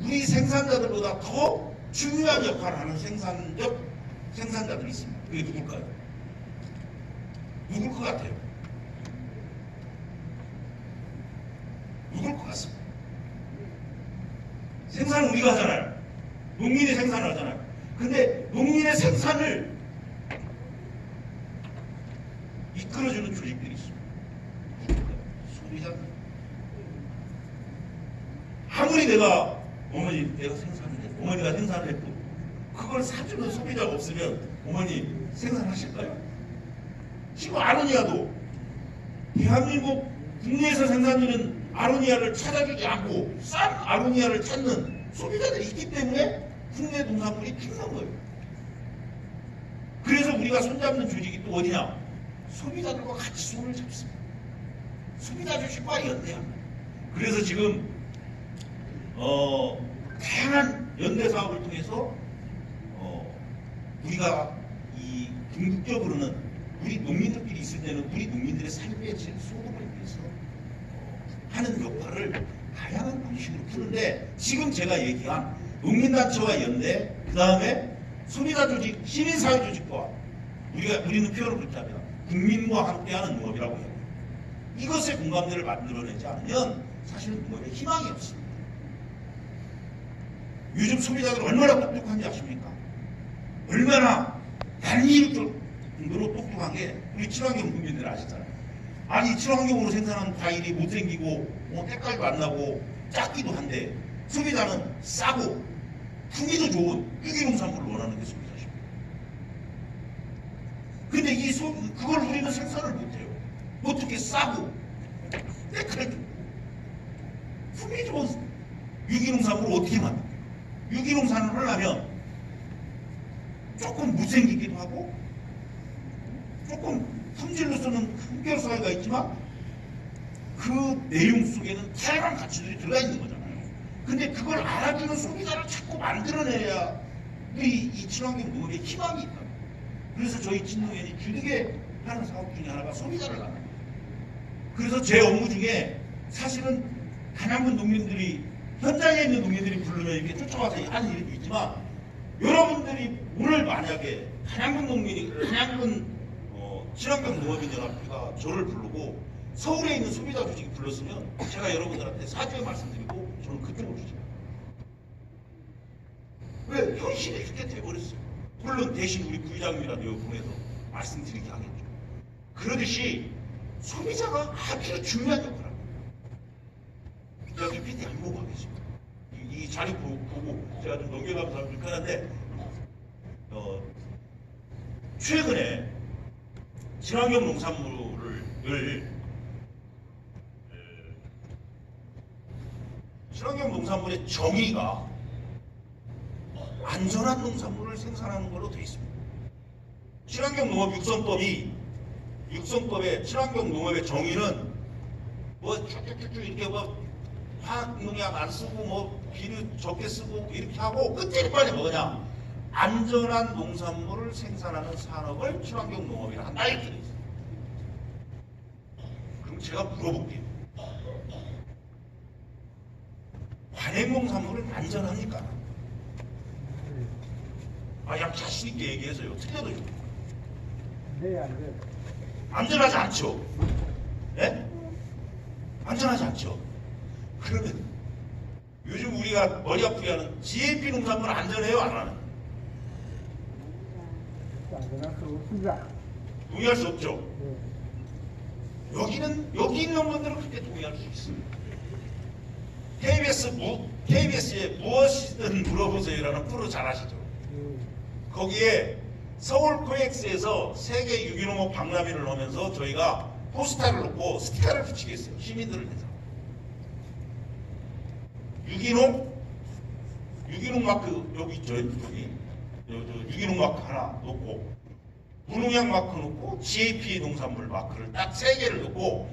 우리 생산자들보다 더 중요한 역할을 하는 생산자들이 있습니다. 그게 누굴까요? 누굴 것 같아요? 누굴 것 같습니다. 생산은 우리가 하잖아요. 농민이 생산을 하잖아요. 근데 농민의 생산을 이끌어주는 조직들이 있습니다. 소비자들. 아무리 내가 생산을 해도, 어머니가 생산을 해도 그걸 사주는 소비자가 없으면 어머니 생산하실까요? 지금 아로니아도 대한민국 국내에서 생산되는 아로니아를 찾아주지 않고 싼 아로니아를 찾는 소비자들이 있기 때문에 국내 농산물이 필요한 거예요. 그래서 우리가 손잡는 조직이 또 어디냐? 소비자들과 같이 손을 잡습니다. 소비자 조직과 연대합니다. 그래서 지금 다양한 연대 사업을 통해서 우리가 이 궁극적으로는 우리 농민들끼리 있을 때는 우리 농민들의 삶의 질 소득을 위해서 하는 역할을 다양한 방식으로 푸는데, 지금 제가 얘기한 농민단체와 연대, 그 다음에 소비자 조직, 시민사회 조직과 우리는 표현을 그렇게 합니다. 국민과 함께하는 농업이라고 해요. 이것의 공감대를 만들어내지 않으면 사실은 농업에 희망이 없습니다. 요즘 소비자들 얼마나 똑똑한지 아십니까? 얼마나 얄미울 정도로 똑똑한 게 우리 친환경 국민들 아시잖아요. 아니, 친환경으로 생산한 과일이 못생기고 때깔도 안 나고 작기도 한데 소비자는 싸고 풍미도 좋은 유기농산물을 원하는 게 소비자십니다. 근데 그걸 우리는 생산을 못해요. 어떻게 싸고 때깔도 풍미 좋은 유기농산물을 어떻게 만듭니까? 유기농산을 하려면 조금 못생기기도 하고 조금 품질로서는 한결 사이가 있지만 그 내용 속에는 다양한 가치들이 들어가 있는 거잖아요. 근데 그걸 알아주는 소비자를 자꾸 만들어내야 이 친환경 농업에 희망이 있다. 그래서 저희 진농연이 주되게 하는 사업 중에 하나가 소비자를 나눕니다. 그래서 제 업무 중에 사실은 단양군 농민들이, 현장에 있는 농민들이 부르면 이렇게 쫓아와서 하는 일도 있지만, 여러분들이 오늘 만약에 단양군 농민이, 단양군 친환경 농업인연합회가 저를 부르고 서울에 있는 소비자 조직이 불렀으면 제가 여러분들한테 사죄의 말씀드리고 저는 그쪽으로 주죠. 왜? 현실이 그렇게 돼버렸어요. 물론 대신 우리 부의장님이라도 보내서 말씀드리게 하겠죠. 그러듯이 소비자가 아주 중요한 역할을 합니다. 제가 PPT 안 보고 하겠습니다. 이 자료 보고 제가 좀 넘겨가면서 하면 불편한데, 최근에 친환경 농산물의 정의가 안전한 농산물을 생산하는 걸로 되어 있습니다. 친환경 농업 육성법의 친환경 농업의 정의는 쭉쭉쭉 이렇게 화학농약 안 쓰고 비료 적게 쓰고 이렇게 하고 끝에 빨리 뭐냐? 안전한 농산물을 생산하는 산업을 친환경 농업이라 한다, 이렇게 돼 있어요. 그럼 제가 물어볼게요. 관행 농산물은 안전합니까? 그냥 자신 있게 얘기해서요. 틀려도 요. 네, 안 돼. 안전하지 않죠? 예? 안전하지 않죠? 그러면 요즘 우리가 머리 아프게 하는 GAP 농산물 안전해요, 안 하는? 안전할 수 없습니다. 동의할 수 없죠? 네. 여기 있는 분들은 그렇게 동의할 수 있습니다. KBS에 무엇이든 물어보세요라는 프로 잘 아시죠? 거기에 서울 코엑스에서 세계 유기농업 박람회를 하면서 저희가 포스터를 놓고 스티커를 붙이겠어요. 시민들을 위해서. 유기농 마크 여기 있죠. 여기 유기농 마크 하나 놓고, 무농약 마크 놓고, GAP 농산물 마크를 딱 3개를 놓고,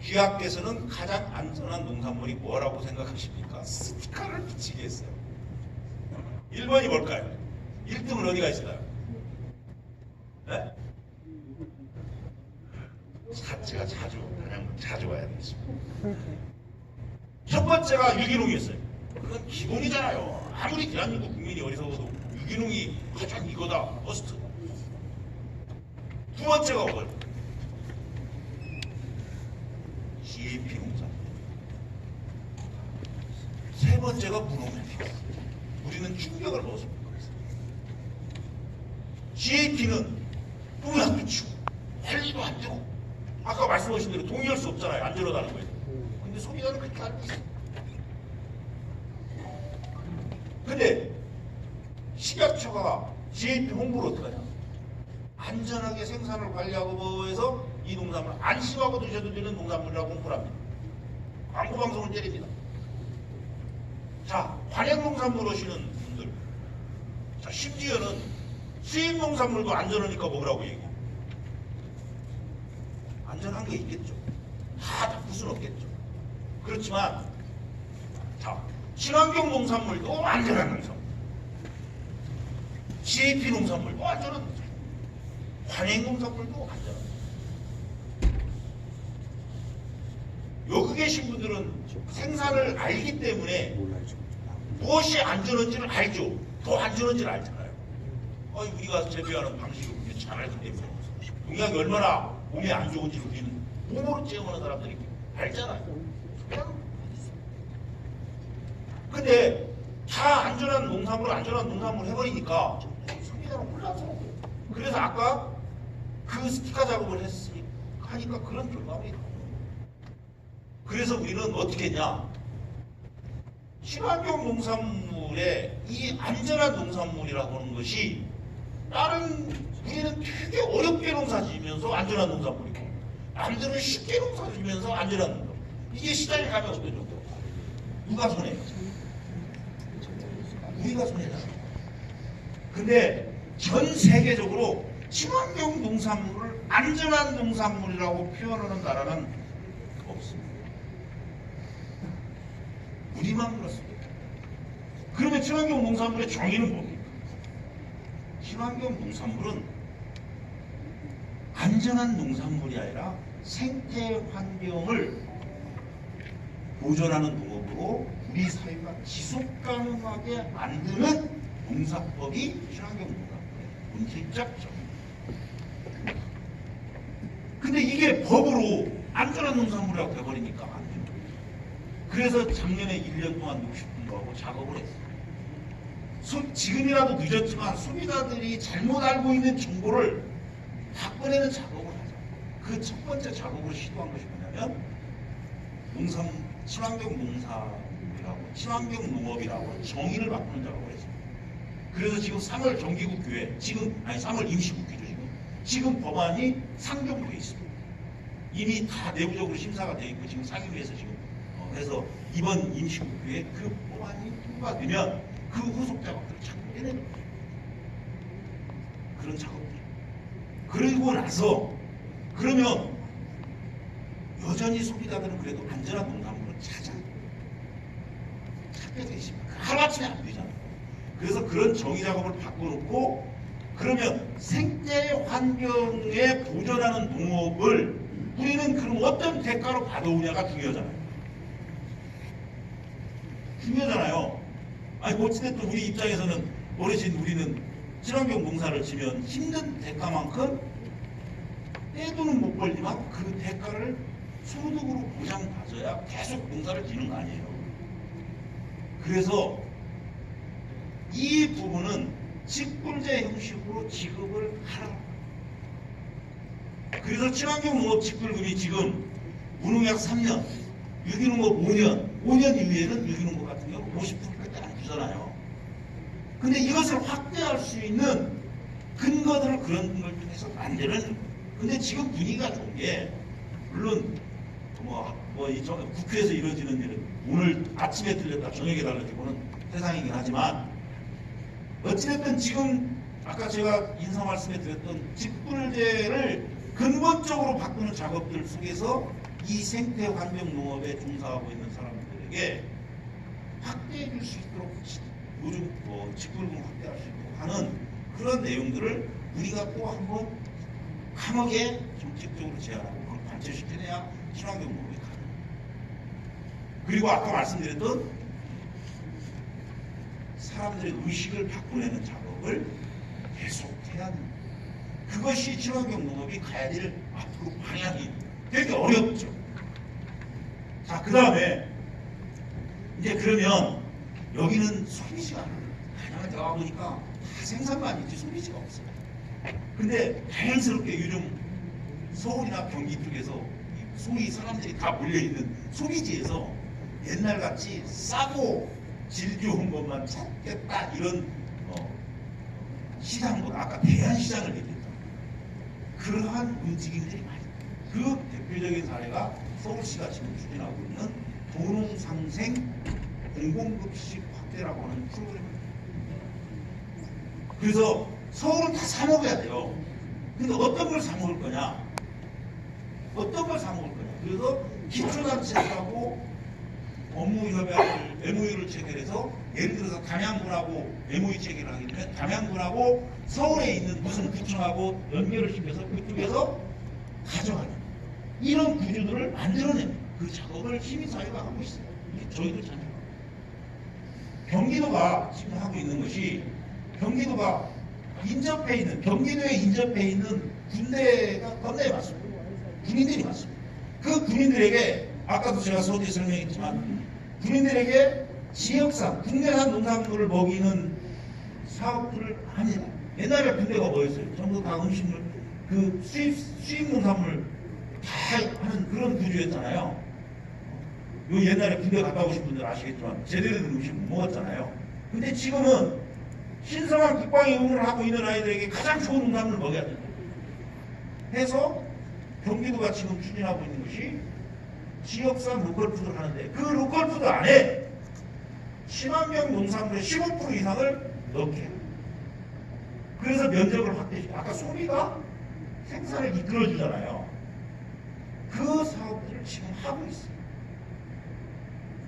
귀하께서는 가장 안전한 농산물이 뭐라고 생각하십니까? 스티커를 붙이게 했어요. 1번이 뭘까요? 1등은 어디가 있을까요? 네? 제가 자주 와야 되겠습니다. 첫 번째가 유기농이었어요. 그건 기본이잖아요. 아무리 대한민국 국민이 어리석어도 유기농이 가장 이거다 머스트. 두 번째가 뭘? GAP 농산. 세 번째가 무농약이고. 우리는 충격을 먹었습니다. GAP는 농약도 치고 관리도 안 되고 아까 말씀하신 대로 동의할 수 없잖아요. 안 들어가는 거예요. 근데 소비자는 그렇게 알고 있어요. 근데 식약처가 GAP 홍보를 어떻게 하냐? 안전하게 생산을 관리하고 해서 이 농산물 안심하고 드셔도 되는 농산물이라고 홍보를 합니다. 광고 방송을 때립니다. 자, 관행 농산물 하시는 분들, 자, 심지어는 수입 농산물도 안전하니까 먹으라고 얘기해요. 안전한 게 있겠죠. 다 바꿀 수는 없겠죠. 그렇지만, 자, 친환경 농산물도 안전한 농산물, GAP 농산물도 안전한 농산물, 관행 농산물도 안전한 농산물. 여기 계신 분들은 생산을 알기 때문에 무엇이 안전한지를 알죠. 더 안전한지를 알잖아요. 우리가 재배하는 방식을 우리가 잘 알기 때문에 농약이 얼마나 몸에 안 좋은지를 우리는 몸으로 체험하는 사람들이 알잖아요. 근데 다 안전한 농산물 해버리니까 소비자는 혼란스러운 거예요. 그래서 아까 그 스티커 작업을 하니까 그런 결과물이 나와요. 그래서 우리는 어떻게 했냐? 친환경 농산물의 이 안전한 농산물이라고 하는 것이 다른 우리는 되게 어렵게 농사 지으면서 안전한 농산물이고 남들은 쉽게 농사 지으면서 안전한 농산물. 이게 시장에 가면 어떤 정도? 누가 손해요? 우리가 손해잖아요. 근데 전 세계적으로 친환경 농산물을 안전한 농산물이라고 표현하는 나라는 없습니다. 우리만 그렇습니다. 그러면 친환경 농산물의 정의는 뭡니까? 친환경 농산물은 안전한 농산물이 아니라 생태 환경을 보존하는 농업으로 우리 사회가 지속 가능하게 만드는 농사법이 친환경 농사법의 본질적 정의입니다. 근데 이게 법으로 안전한 농산물이라고 돼버리니까 안 됩니다. 그래서 작년에 1년 동안 녹십분도하고 작업을 했어요. 지금이라도 늦었지만 소비자들이 잘못 알고 있는 정보를 바꿔내는 작업을 하자. 그 첫 번째 작업을 시도한 것이 뭐냐면 친환경 농사라고 친환경 농업이라고 정의를 바꾸는 작업을 했습니다. 그래서 지금 3월 정기국교회 3월 임시국회죠. 지금 법안이 상정돼 있습니다. 이미 다 내부적으로 심사가 돼 있고 지금 상임위에서 지금 해서 이번 임시국회에 그 법안이 통과되면 그 후속 작업들을 자꾸 해내는 거예요. 그런 작업들. 그러고 나서 그러면 여전히 소비자들은 그래도 안전한 농산물을 찾게 돼 있습니다. 하루아침에 안 되잖아요. 그래서 그런 정의 작업을 바꿔놓고 그러면 생태 환경에 보존하는 농업을 우리는 그럼 어떤 대가로 받아오냐가 중요하잖아요. 아니 어찌됐든 우리 입장에서는 우리는 친환경 농사를 지면 힘든 대가만큼 떼돈은 못 벌지만 그 대가를 소득으로 보장받아야 계속 농사를 지는 거 아니에요. 그래서 이 부분은 직불제 형식으로 지급을 하라. 그래서 친환경 농업 직불금이 지금 무농약 3년, 유기농업 5년 이후에는 유기농업 같은 경우 50%밖에 안 주잖아요. 근데 이것을 확대할 수 있는 근거들을 그런 걸 통해서 만드는 거예요. 근데 지금 분위기가 좋은 게 물론 국회에서 이루어지는 일은 오늘 아침에 들렸다 저녁에 달라지고는 세상이긴 하지만 어찌됐든 지금 아까 제가 인사 말씀에 드렸던 직불제를 근본적으로 바꾸는 작업들 속에서 이 생태 환경 농업에 종사하고 있는 사람들에게 확대해 줄 수 있도록 요즘 직불금 확대할 수 있도록 하는 그런 내용들을 우리가 또 한번 강하게 정책적으로 제안하고 그걸 관철시켜내야 친환경 농업이 가능합니다. 그리고 아까 말씀드렸던 사람들의 의식을 바꾸려는 작업을 계속 해야 됩니다. 그것이 친환경 농업이 가야 될 앞으로 방향이 되게 어렵죠. 자, 그 다음에 이제 그러면 여기는 소비지가 가장 들어가 보니까 다 생산만 있지 소비지가 없어요. 근데 다행스럽게 요즘 서울이나 경기 쪽에서 소위 사람들이 다 몰려있는 소비지에서 옛날같이 싸고 질 좋은 것만 찾겠다 이런 시장보다 아까 대한시장을 얘기했던 그러한 움직임들이 많아요. 그 대표적인 사례가 서울시가 지금 추진하고 있는 도농상생 공공급식 확대라고 하는 프로그램입니다. 그래서 서울은 다 사 먹어야 돼요. 근데 어떤 걸 사 먹을 거냐? 어떤 걸 사 먹을 거냐? 그래서 기초단체들하고 업무협약을 MOU를 체결해서 예를 들어서 담양군하고 MOU 체결을 하게 되면 담양군하고 서울에 있는 무슨 구청하고 연결을 시켜서 그쪽에서 가져가는 이런 구조들을 만들어냅니다. 그 작업을 시민사회가 하고 있어요. 저희도 참여하고. 경기도가 지금 하고 있는 것이 경기도가 인접해 있는 경기도에 인접해 있는 군대가 겁나게 많습니다. 군인들이 많습니다. 그 군인들에게 아까도 제가 서두에 설명했지만 군인들에게 지역산 국내산 농산물을 먹이는 사업들을 합니다. 옛날에 군대가 뭐였어요? 전부 다 음식물 그 수입 농산물 다 하는 그런 구조였잖아요. 요 옛날에 군대 갔다 오신 분들 아시겠지만 제대로 된 음식 못 먹었잖아요. 근데 지금은 신성한 국방의 의무를 하고 있는 아이들에게 가장 좋은 농산물을 먹여야 된다. 해서 경기도가 지금 추진하고 있는 것이 지역산 로컬푸드를 하는데 그 로컬푸드 안에 친환경 농산물의 15% 이상을 넣게 해요. 그래서 면적을 확대시켜. 아까 소비가 생산을 이끌어주잖아요. 그 사업들을 지금 하고 있어요.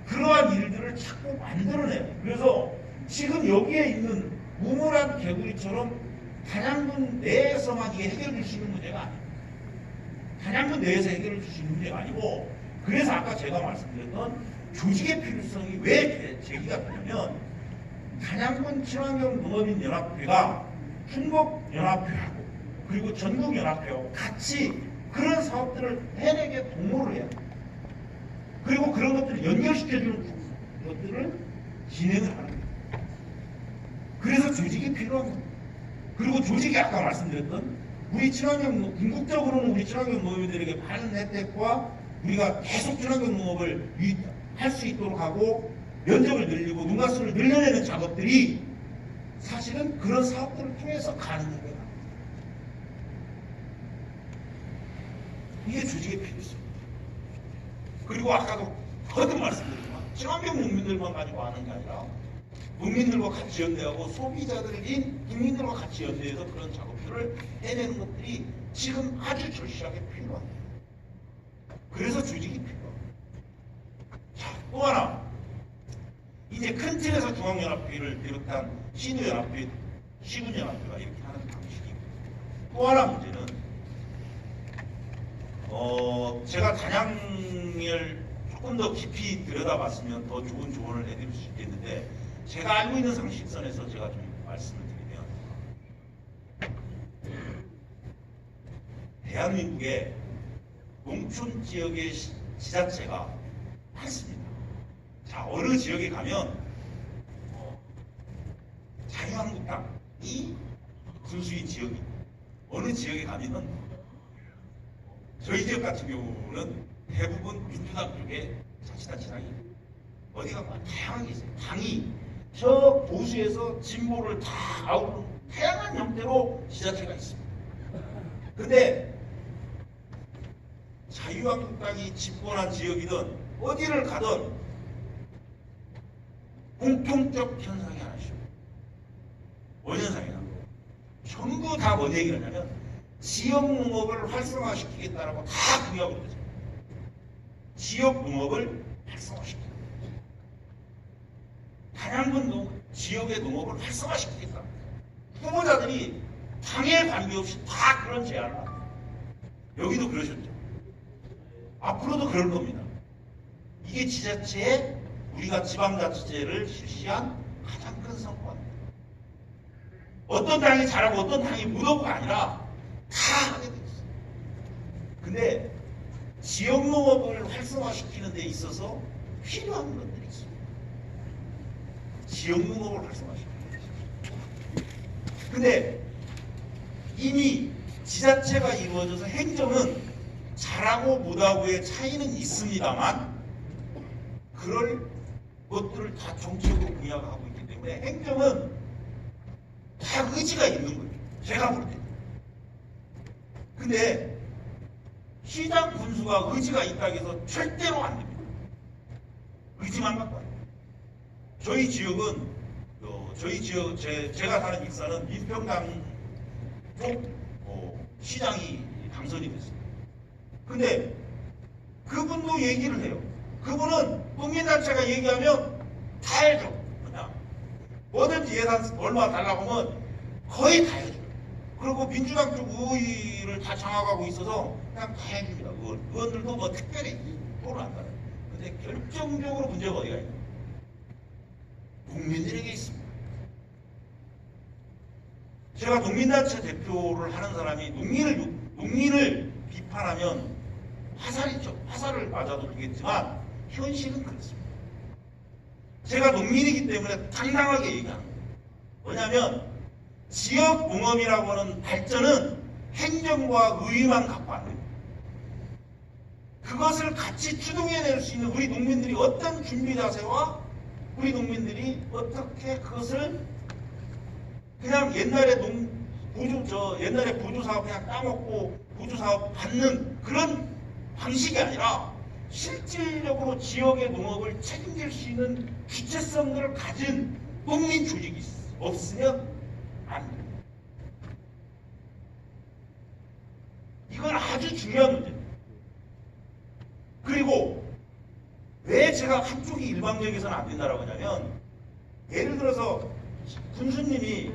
그러한 일들을 자꾸 만들어내요. 그래서 지금 여기에 있는 우물한 개구리처럼 단양군 내에서만 이게 해결될 수 있는 문제가 아니에요. 단양군 내에서 해결해 줄 수 있는 문제가 아니고 그래서 아까 제가 말씀드렸던 조직의 필요성이 왜 제기가 되냐면 단양군 친환경 농업인 연합회가 충북연합회하고 그리고 전국연합회하고 같이 그런 사업들을 해내게 동모를 해야 돼요. 그리고 그런 것들을 연결시켜주는 것들을 진행을 하는 거예요. 그래서 조직이 필요한 겁니다. 그리고 조직이 아까 말씀드렸던 우리 친환경 궁극적으로는 우리 친환경 농업인들에게 많은 혜택과 우리가 계속 친환경 농업을 할 수 있도록 하고 면적을 늘리고 농가수를 늘려내는 작업들이 사실은 그런 사업들을 통해서 가능한 거예요. 이게 조직의 필요성입니다. 그리고 아까도 거듭 말씀드렸지만 친환경 농민들만 가지고 하는 게 아니라 농민들과 같이 연대하고 소비자들인 국민들과 같이 연대해서 그런 작업들을 해내는 것들이 지금 아주 절실하게 필요합니다. 그래서 조직이 필요합니다. 자, 또 하나 이제 큰 틀에서 중앙연합회를 비롯한 시도연합회, 시군연합회가 이렇게 하는 방식이고 또 하나 문제는 제가 단양을 조금 더 깊이 들여다봤으면 더 좋은 조언을 해드릴 수 있겠는데 제가 알고 있는 상식선에서 제가 좀 말씀을 드리면 대한민국의 농촌 지역의 지자체가 많습니다. 자, 어느 지역에 가면 자유한국당이 군수인 지역이 어느 지역에 가면은 저희 지역 같은 경우는 대부분 민주당 쪽에 자치단체장이 어디가 다양하게 있어요. 당이 저 보수에서 진보를 다 아우르는 다양한 형태로 지자체가 있습니다. 근데 자유한국당이 집권한 지역이든 어디를 가든 공통적 현상이 하나씩 원현상이 나고 전부 다 뭔 얘기를 하냐면 지역 농업을 활성화시키겠다라고 다 공약을 하죠. 지역 농업을 활성화시키겠다. 단양군 지역의 농업을 활성화시키겠다. 후보자들이 당에 관계없이 다 그런 제안을 합니다. 여기도 그러셨죠. 앞으로도 그럴 겁니다. 이게 지자체의 우리가 지방자치제를 실시한 가장 큰 큰 성과입니다. 어떤 당이 잘하고 어떤 당이 못하고가 아니라 다 하게 돼 있어요. 근데 지역농업을 활성화시키는 데 있어서 필요한 것들이 있습니다. 지역농업을 활성화시키는 데 있어요. 근데 이미 지자체가 이루어져서 행정은 잘하고 못하고의 차이는 있습니다만 그럴 것들을 다 정책으로 공약하고 있기 때문에 행정은 다 의지가 있는 거예요. 제가 볼 때. 근데 시장 군수가 의지가 있다고 해서 절대로 안 됩니다. 의지만 갖고 와요. 저희 지역은 저희 지역 제가 사는 익산은 민평당 쪽 시장이 당선이 됐어요. 근데 그분도 얘기를 해요. 그분은 국민단체가 얘기하면 다 해줘. 그냥 뭐든지 예산 얼마 달라고 하면 거의 다 해줘요. 그리고 민주당 쪽 의의를 다 장악하고 있어서 그냥 다 해줍니다. 의원들도 뭐 특별히 토론 안 받아요. 근데 결정적으로 문제가 어디가 있냐? 국민들에게 있습니다. 제가 농민단체 대표를 하는 사람이 농민을 비판하면 화살이죠. 화살을 맞아도 되겠지만 현실은 그렇습니다. 제가 농민이기 때문에 당당하게 얘기합니다. 뭐냐면 지역 농업이라고 하는 발전은 행정과 의회만 갖고 안 됩니다. 그것을 같이 추동해낼 수 있는 우리 농민들이 어떤 준비 자세와 우리 농민들이 어떻게 그것을 그냥 옛날에 옛날에 보조사업 그냥 따먹고 보조사업 받는 그런 방식이 아니라 실질적으로 지역의 농업을 책임질 수 있는 주체성들을 가진 농민 조직이 없으면 안 됩니다. 이건 아주 중요한 문제입니다. 그리고 왜 제가 한쪽이 일방적이서는 안 된다라고 하냐면 예를 들어서 군수님이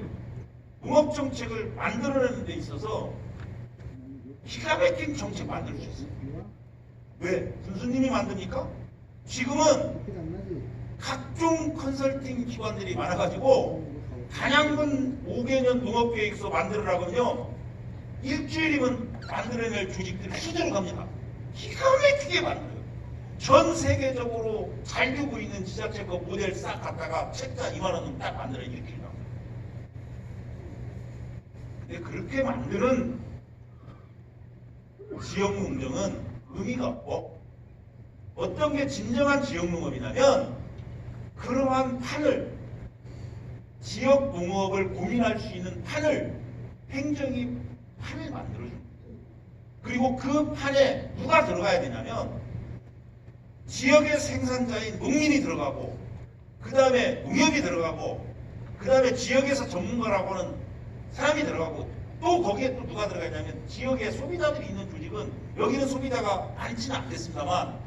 농업정책을 만들어내는 데 있어서 기가 막힌 정책 만들 수 있어요. 왜? 군수님이 만드니까? 지금은 각종 컨설팅 기관들이 많아가지고 단양군 5개년 농업계획서 만들으라고요 일주일이면 만들어낼 조직들이 수두로 갑니다. 기가 막히게 만들어요. 전 세계적으로 잘 되고 있는 지자체 그 모델 싹 갖다가 책자 2만 원은 딱 만들어 일주일 나옵니다. 근데 그렇게 만드는 지역농정은 의미가 없고 어떤 게 진정한 지역농업이냐면 그러한 판을 지역농업을 고민할 수 있는 판을 행정이 판을 만들어줍니다. 그리고 그 판에 누가 들어가야 되냐면 지역의 생산자인 농민이 들어가고 그 다음에 농협이 들어가고 그 다음에 지역에서 전문가라고 하는 사람이 들어가고 또 거기에 또 누가 들어가냐면 지역에 소비자들이 있는 조직은 여기는 소비자가 많지는 않겠습니다만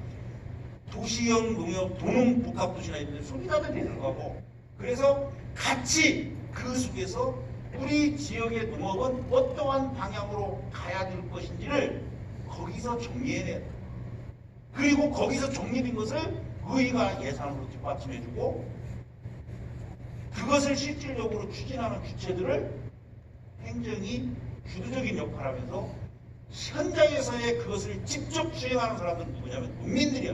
도시형 농협 도농복합도시나 있는 소비자들이 들어가고 그래서 같이 그 속에서 우리 지역의 농업은 어떠한 방향으로 가야 될 것인지를 거기서 정리해내야 돼요. 그리고 거기서 정리된 것을 의회가 예산으로 뒷받침해주고 그것을 실질적으로 추진하는 주체들을 행정이 주도적인 역할을 하면서 현장에서의 그것을 직접 수행하는 사람들은 누구냐면 농민들이야.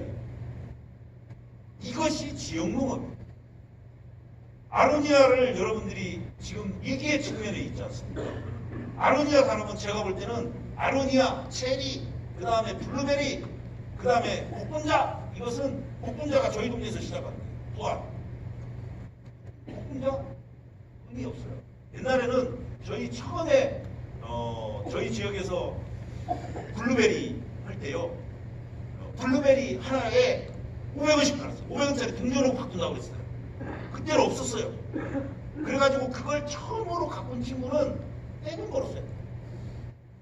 이것이 지역농업입니다. 아로니아를 여러분들이 지금 위기의 측면에 있지 않습니까? 아로니아 산업은 제가 볼 때는 아로니아, 체리, 그 다음에 블루베리, 그 다음에 복분자. 이것은 복분자가 저희 동네에서 시작한 거예요. 또한 복분자 의미 없어요. 옛날에는 저희 처음에 저희 지역에서 블루베리 할 때요. 블루베리 하나에 500원씩 팔았어요. 500원짜리 동전으로 바꾼다고 그랬어요. 그때는 없었어요. 그래가지고 그걸 처음으로 갖고 온 친구는 떼는 걸었어요.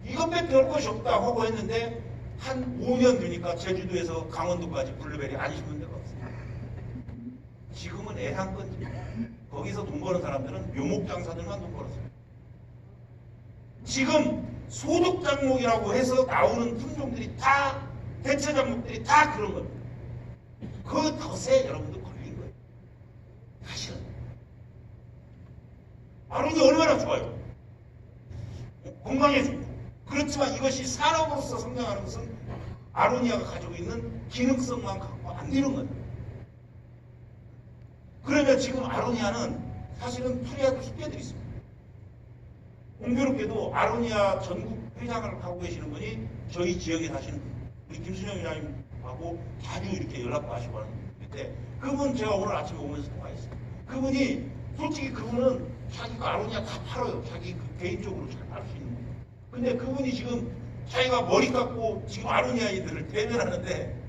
이것밖에 할 것이 없다 하고 했는데 한 5년 되니까 제주도에서 강원도까지 블루베리 안 심는 데가 없어요. 지금은 애상권입니다. 거기서 돈 버는 사람들은 묘목장사들만 돈 벌었어요. 지금 소득장목이라고 해서 나오는 품종들이 다 대체 장목들이 다 그런 겁니다. 그 덫에 여러분들 걸린 거예요. 사실은 아론이 얼마나 좋아요. 건강해지고. 그렇지만 이것이 산업으로서 성장하는 것은 아로니아가 가지고 있는 기능성만 갖고 안 되는 거예요. 그러면 지금 아로니아는 사실은 풀이하고 숙제들이 있습니다. 공교롭게도 아로니아 전국 회장을 하고 계시는 분이 저희 지역에 사시는 우리 김순영 회장님하고 자주 이렇게 연락도 하시고 하는데, 그분 제가 오늘 아침에 오면서 통화했어요. 그분이 솔직히 그분은 자기가 아로니아 다 팔아요. 자기 그 개인적으로 잘 팔 수 있는 거예요. 근데 그분이 지금 자기가 머리 깎고 지금 아로니아인들을 대면하는데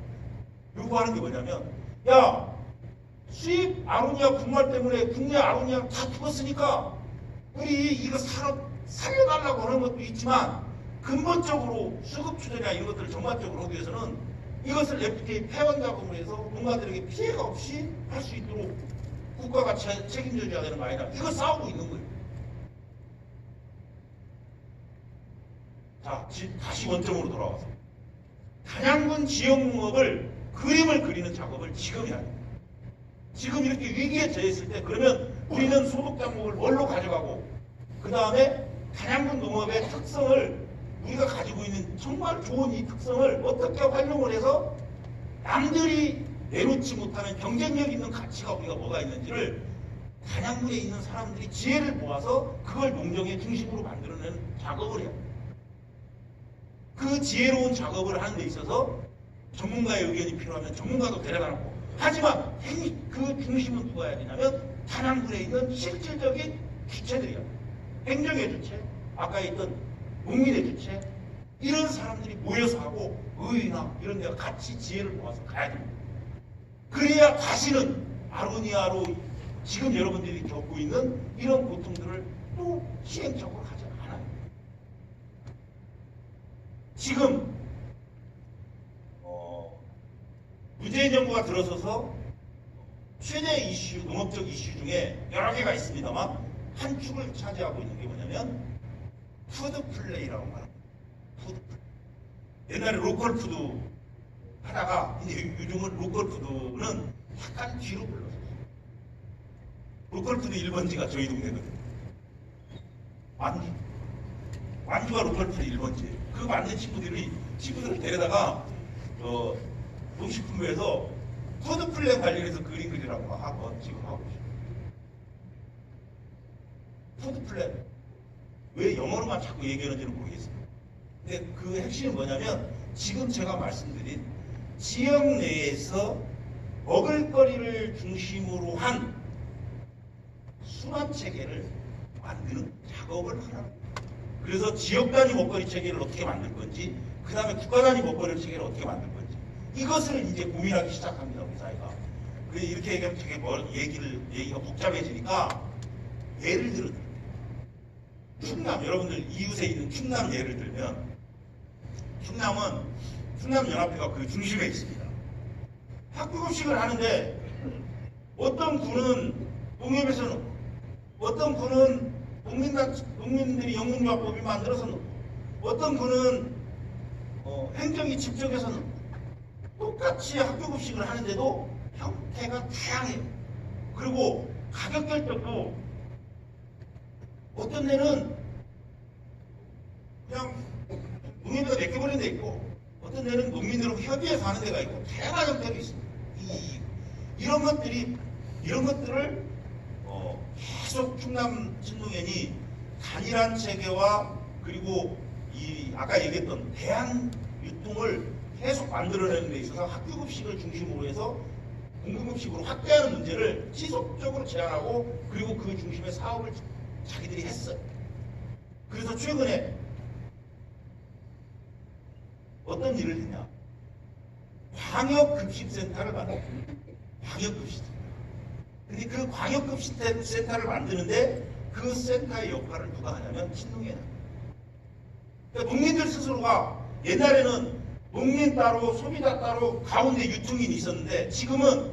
요구하는 게 뭐냐면, 야, 수입 아로니아 분말 때문에 국내 아로니아 다 죽었으니까 우리 이거 산업 살려달라고 하는 것도 있지만, 근본적으로 수급 추진이나 이런 것들을 전반적으로 하기 위해서는 이것을 FTA 폐원 작업을 해서 농가들에게 피해가 없이 할 수 있도록 국가가 책임져줘야 되는 거 아니라, 이거 싸우고 있는 거예요. 자, 다시 원점으로 돌아와서 단양군 지역농업을 그림을 그리는 작업을 지금 해야 돼요. 지금 이렇게 위기에 처했을 때, 그러면 우리는 소득 작목을 뭘로 가져가고, 그 다음에 단양군 농업의 특성을, 우리가 가지고 있는 정말 좋은 이 특성을 어떻게 활용을 해서 남들이 내놓지 못하는 경쟁력 있는 가치가 우리가 뭐가 있는지를 단양군에 있는 사람들이 지혜를 모아서 그걸 농정의 중심으로 만들어내는 작업을 해요. 그 지혜로운 작업을 하는 데 있어서 전문가의 의견이 필요하면 전문가도 데려가고, 하지만 그 중심은 누가 해야 되냐면 단양군에 있는 실질적인 주체들이야. 행정의 주체, 아까 있던 농민의 주체, 이런 사람들이 모여서 하고 의회나 이런 데가 같이 지혜를 모아서 가야 됩니다. 그래야 다시는 아로니아로 지금 여러분들이 겪고 있는 이런 고통들을 또 시행착오를 하지 않아요. 지금 문재인 정부가 들어서서 최대 이슈, 농업적 이슈 중에 여러 개가 있습니다만 한 축을 차지하고 있는 게 뭐냐면 푸드플레이라고 말합니다. 푸드플레이. 옛날에 로컬푸드 하다가 이제 요즘은 로컬푸드는 약간 뒤로 불렀어요. 로컬푸드 1번지가 저희 동네거든요. 완주가 로컬푸드 1번지예요. 그 만든 친구들을 데려다가 농식품부에서 푸드플랜 관련해서 그림 그리라고 하고 지금 하고 있어요. 푸드플랜. 왜 영어로만 자꾸 얘기하는지는 모르겠어요. 근데 그 핵심은 뭐냐면, 지금 제가 말씀드린 지역 내에서 먹을거리를 중심으로 한 순환 체계를 만드는 작업을 하라고. 그래서 지역 단위 먹거리 체계를 어떻게 만들 건지, 그 다음에 국가 단위 먹거리 체계를 어떻게 만들 건지, 이것을 이제 고민하기 시작합니다, 우리 사회가. 그래, 이렇게 얘기하면 되게 얘기가 복잡해지니까 예를 들어 충남, 여러분들 이웃에 있는 충남 예를 들면, 충남은 충남연합회가 그 중심에 있습니다. 학교급식을 하는데 어떤 군은 농협에서는, 어떤 군은 농민들이 영농조합법이 만들어서 넣고, 어떤 군은 행정이 집정해서 넣고, 똑같이 학교급식을 하는데도 형태가 다양해요. 그리고 가격 결정도 어떤 데는 그냥 농협에다 맡겨버리는 데 있고, 어떤 데는 농민들하고 협의해서 하는 데가 있고, 다양한 형태도 있습니다. 이런 것들을 계속 충남 신농연이 단일한 체계와, 그리고 아까 얘기했던 대안 유통을 계속 만들어내는 데 있어서 학교급식을 중심으로 해서 공공급식으로 확대하는 문제를 지속적으로 제안하고, 그리고 그 중심의 사업을 자기들이 했어요. 그래서 최근에 어떤 일을 했냐, 광역급식센터를 만들었어요. 광역급식센터. 근데 그 광역급식센터를 만드는데 그 센터의 역할을 누가 하냐면 신농연합. 그러니까 농민들 스스로가, 옛날에는 농민 따로 소비자 따로 가운데 유통인이 있었는데, 지금은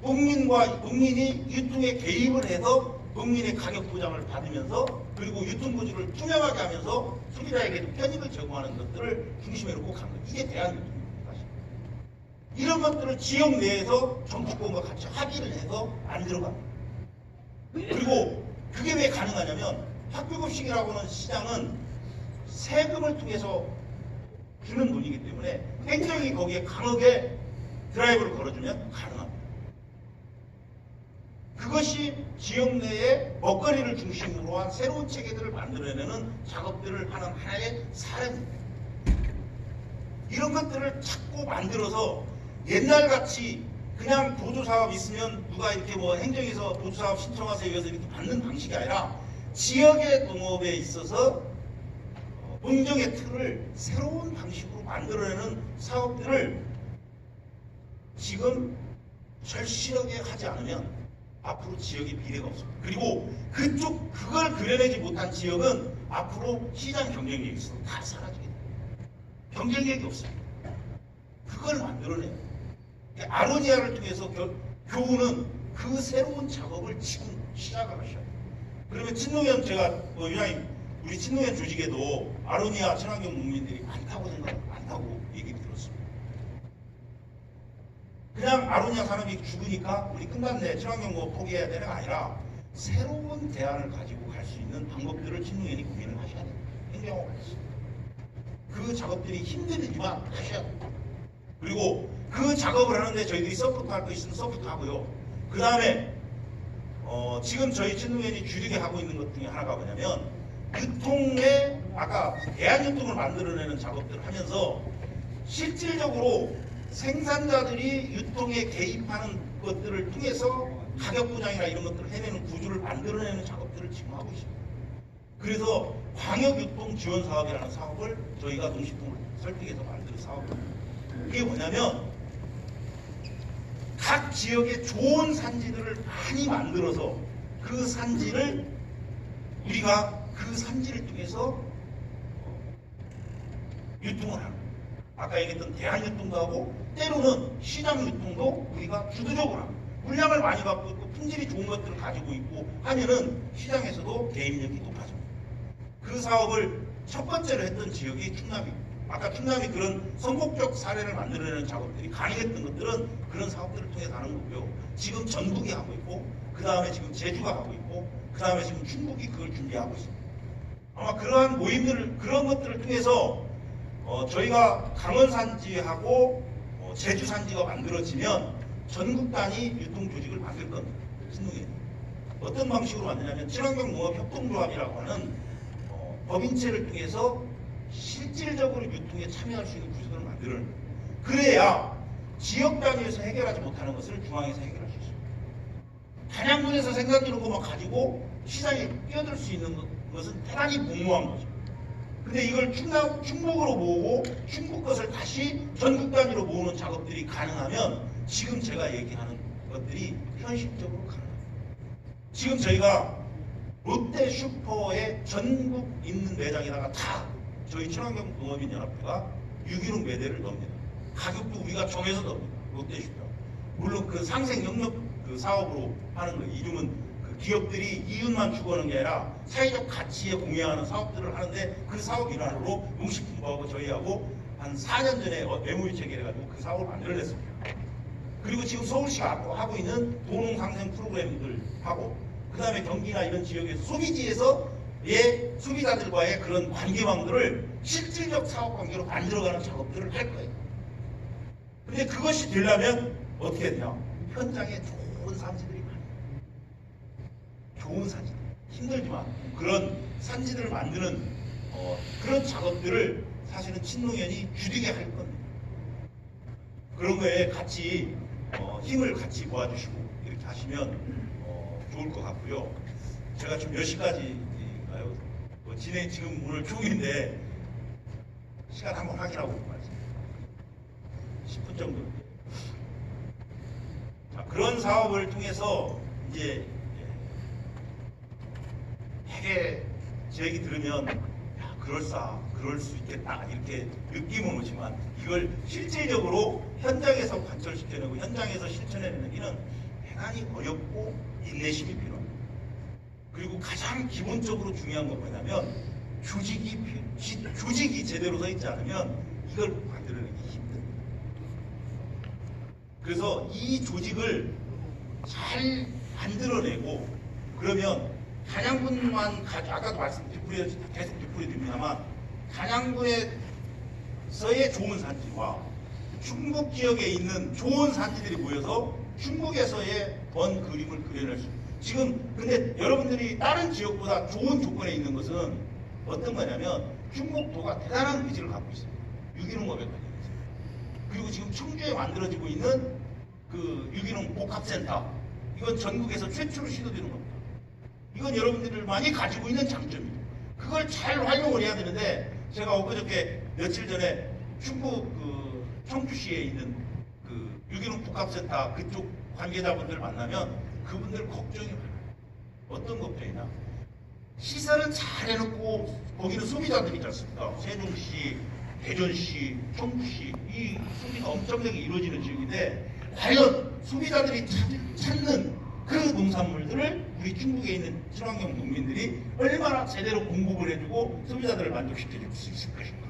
농민이 유통에 개입을 해서 농민의 가격 보장을 받으면서, 그리고 유통 구조를 투명하게 하면서 소비자에게도 편익을 제공하는 것들을 중심에 놓고 간 거예요. 이게 대한유통입니다. 사실. 이런 것들을 지역 내에서 정치권과 같이 합의를 해서 만들어갑니다. 그리고 그게 왜 가능하냐면 학교급식이라고 하는 시장은 세금을 통해서 주는 돈이기 때문에 행정이 거기에 강하게 드라이브를 걸어주면 가능합니다. 그것이 지역 내에 먹거리를 중심으로 한 새로운 체계들을 만들어내는 작업들을 하는 하나의 사례입니다. 이런 것들을 찾고 만들어서 옛날같이 그냥 보조사업 있으면 누가 이렇게 뭐 행정에서 보조사업 신청하세요 해서 이렇게 받는 방식이 아니라 지역의 농업에 있어서 농정의 틀을 새로운 방식으로 만들어내는 사업들을 지금 절실하게 하지 않으면 앞으로 지역의 미래가 없습니다. 그리고 그걸 그려내지 못한 지역은 앞으로 시장 경쟁력이 있어서 다 사라지게 됩니다. 경쟁력이 없습니다. 그걸 만들어내요. 아로니아를 통해서 교우는 그 새로운 작업을 지금 시작을 하셔야 돼요. 그러면 친노현 제가 우리 친노현 조직에도 아로니아 친환경 농민들이 많다고 얘기 들었습니다. 그냥 아로니아 산업이 죽으니까 우리 끝났네 친환경 뭐 포기해야 되는 아니라 새로운 대안을 가지고 갈 수 있는 방법들을 친노현이 고민을 하셔야 돼요. 행정하고 있습니다. 그 작업들이 힘들지만 하셔야 돼요. 그리고 그 작업을 하는데 저희들이 서포트 할 거 있으면 서포트 하고요. 그 다음에 지금 저희 친노현이 주력에 하고 있는 것 중에 하나가 뭐냐면 유통에 아까 대한유통을 만들어내는 작업들을 하면서 실질적으로 생산자들이 유통에 개입하는 것들을 통해서 가격 보장이나 이런 것들을 해내는 구조를 만들어내는 작업들을 지금 하고 있습니다. 그래서 광역유통지원사업이라는 사업을 저희가 농식품을 설득해서 만든 사업입니다. 이게 뭐냐면 각 지역에 좋은 산지들을 많이 만들어서 그 산지를 우리가 그 산지를 통해서 유통을 하는 거예요. 아까 얘기했던 대한유통도 하고 때로는 시장유통도 우리가 주도적으로 하고 물량을 많이 갖고 있고 품질이 좋은 것들을 가지고 있고 하면은 시장에서도 개입력이 높아집니다. 그 사업을 첫 번째로 했던 지역이 충남입니다. 아까 충남이 그런 선곡적 사례를 만들어내는 작업들이 가능했던 것들은 그런 사업들을 통해서 하는 거고요. 지금 전북이 하고 있고 그 다음에 지금 제주가 하고 있고 그 다음에 지금 충북이 그걸 준비하고 있습니다. 아마 그러한 모임들을 그런 것들을 통해서 저희가 강원 산지하고 제주 산지가 만들어지면 전국 단위 유통 조직을 만들 겁니다. 신동에 어떤 방식으로 만드냐면 친환경 농업 협동조합이라고 하는 법인체를 통해서 실질적으로 유통에 참여할 수 있는 구조를 만드는 거예요. 그래야 지역 단위에서 해결하지 못하는 것을 중앙에서 해결할 수 있습니다. 단양군에서 생산되는 것만 가지고 시장에 뛰어들 수 있는 것은 대단히 공모한 거죠. 근데 이걸 충북으로 모으고 충북 것을 다시 전국 단위로 모으는 작업들이 가능하면 지금 제가 얘기하는 것들이 현실적으로 가능합니다. 지금 저희가 롯데 슈퍼의 전국 있는 매장에다가 다 저희 친환경 농업인 연합회가 유기농 매대를 넣습니다. 가격도 우리가 정해서 넣습니다. 롯데 슈퍼. 물론 그 상생 영역 그 사업으로 하는 거예요. 이름은 그 기업들이 이윤만 추구하는 게 아니라 사회적 가치에 공유하는 사업들을 하는데 그 사업 일환으로 농식품부하고 저희하고 한 4년 전에 메모리 체계를 해가지고 그 사업을 만들어냈습니다. 그리고 지금 서울시가 하고 있는 도농상생 프로그램들 하고 그 다음에 경기나 이런 지역에서 소비지에서의 소비자들과의 그런 관계망들을 실질적 사업 관계로 만들어가는 작업들을 할 거예요. 근데 그것이 되려면 어떻게 되냐? 현장에 좋은 산지들이 많아요. 좋은 산지. 힘들지만 그런 산지들을 만드는 그런 작업들을 사실은 친농연이 주되게 할 겁니다. 그런 거에 같이 힘을 같이 모아주시고 이렇게 하시면 좋을 것 같고요. 제가 지금 몇 시까지인가요? 진행 지금 오늘 초기인데 시간 한번 확인하고 말씀. 10분 정도. 자, 그런 사업을 통해서 이제 되게 제 얘기 들으면 야, 그럴 수 있겠다 이렇게 느낌은 오지만 이걸 실질적으로 현장에서 관철시켜내고 현장에서 실천해내는 일은 대단히 어렵고 인내심이 필요합니다. 그리고 가장 기본적으로 중요한 건 뭐냐면 조직이 제대로 서 있지 않으면 이걸 만들어내기 힘듭니다. 그래서 이 조직을 잘 만들어내고 그러면 단양군만 아까도 계속 되풀이됩니다만 단양군에서의 좋은 산지와 충북 지역에 있는 좋은 산지들이 모여서 충북에서의 번 그림을 그려낼 수. 지금 근데 여러분들이 다른 지역보다 좋은 조건에 있는 것은 어떤 거냐면 충북도가 대단한 의지를 갖고 있습니다. 유기농업에 관련해서. 그리고 지금 청주에 만들어지고 있는 그 유기농 복합센터, 이건 전국에서 최초로 시도되는 겁니다. 이건 여러분들을 많이 가지고 있는 장점입니다. 그걸 잘 활용을 해야 되는데, 제가 엊그저께 며칠 전에 충북 그 청주시에 있는 그 유기농 복합센터 그쪽 관계자분들 만나면 그분들 걱정이 많아요. 어떤 걱정이냐? 시설은 잘 해놓고 거기는 소비자들이 있지 않습니까? 세종시, 대전시, 청주시, 이 소비가 엄청나게 이루어지는 지역인데 과연 소비자들이 찾는 그 농산물들을 우리 충북에 있는 친환경 농민들이 얼마나 제대로 공급을 해주고 소비자들을 만족시켜줄 수 있을 것인가?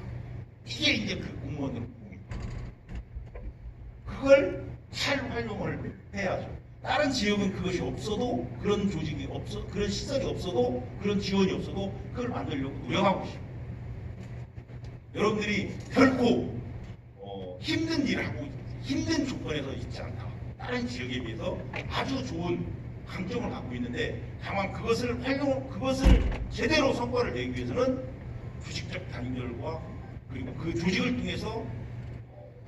이게 이제 그 공무원들의 고민입니다. 그걸 잘 활용을 해야죠. 다른 지역은 그것이 없어도, 그런 조직이 없어, 그런 시설이 없어도, 그런 지원이 없어도 그걸 만들려고 노력하고 있습니다. 여러분들이 결코 힘든 일을 하고 힘든 조건에서 있지 않다. 다른 지역에 비해서 아주 좋은 강점을 갖고 있는데, 다만 그것을 제대로 성과를 내기 위해서는 조직적 단결과 그리고 그 조직을 통해서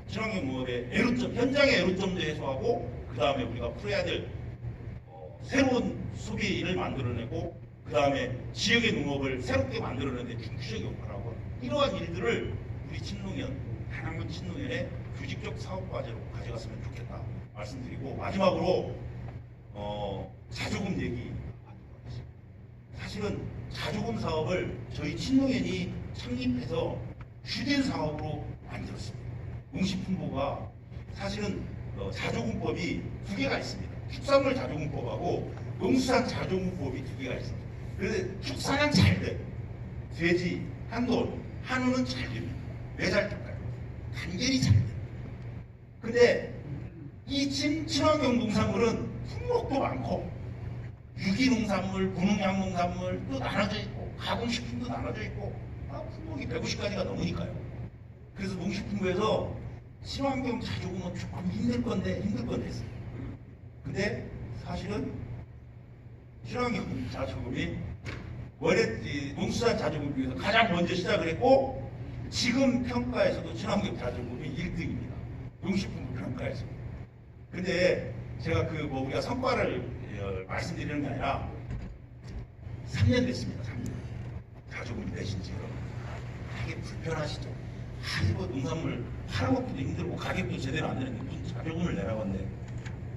친환경 농업의 현장의 애로점도 해소하고, 그 다음에 우리가 풀어야 될 새로운 소비를 만들어내고, 그 다음에 지역의 농업을 새롭게 만들어내는 중추적 역할을 하고, 이러한 일들을 우리 친농연, 단양군 친농연의 조직적 사업 과제로 가져갔으면 좋겠다 말씀드리고, 마지막으로 자조금 얘기 하겠습니다. 사실은 자조금 사업을 저희 친농연이 창립해서 주된 사업으로 만들었습니다. 농식품부가 사실은 자조금법이 두 개가 있습니다. 축산물 자조금법하고 농수산 자조금법이 두 개가 있습니다. 그런데 축산은 잘 돼. 돼지, 한우는 잘 됩니다. 왜 잘 될까요? 단결이 잘 돼요. 근데 이 친환경 농산물은 품목도 많고 유기농산물, 무농약농산물 또 나눠져 있고 가공식품도 나눠져 있고 품목이 150가지가 넘으니까요. 그래서 농식품부에서 친환경 자조금은 조금 힘들 건데 했어요. 근데 사실은 친환경 자조금이 원래 농수산 자조금 중에서 가장 먼저 시작을 했고, 지금 평가에서도 친환경 자조금이 1등입니다. 농식품부 평가에서. 근데 제가 우리가 성과를 말씀드리는 게 아니라 3년 됐습니다. 3년. 자조금 내신 지 여러분. 되게 불편하시죠? 뭐 농산물 팔아먹기도 힘들고 가격도 제대로 안 되는데 무슨 자조금을 내라고 한대.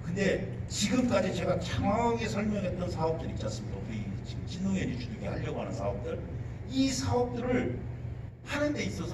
근데 지금까지 제가 장황하게 설명했던 사업들 있지 않습니까? 우리 지금 친농연이 주중에 하려고 하는 사업들, 이 사업들을 하는 데 있어서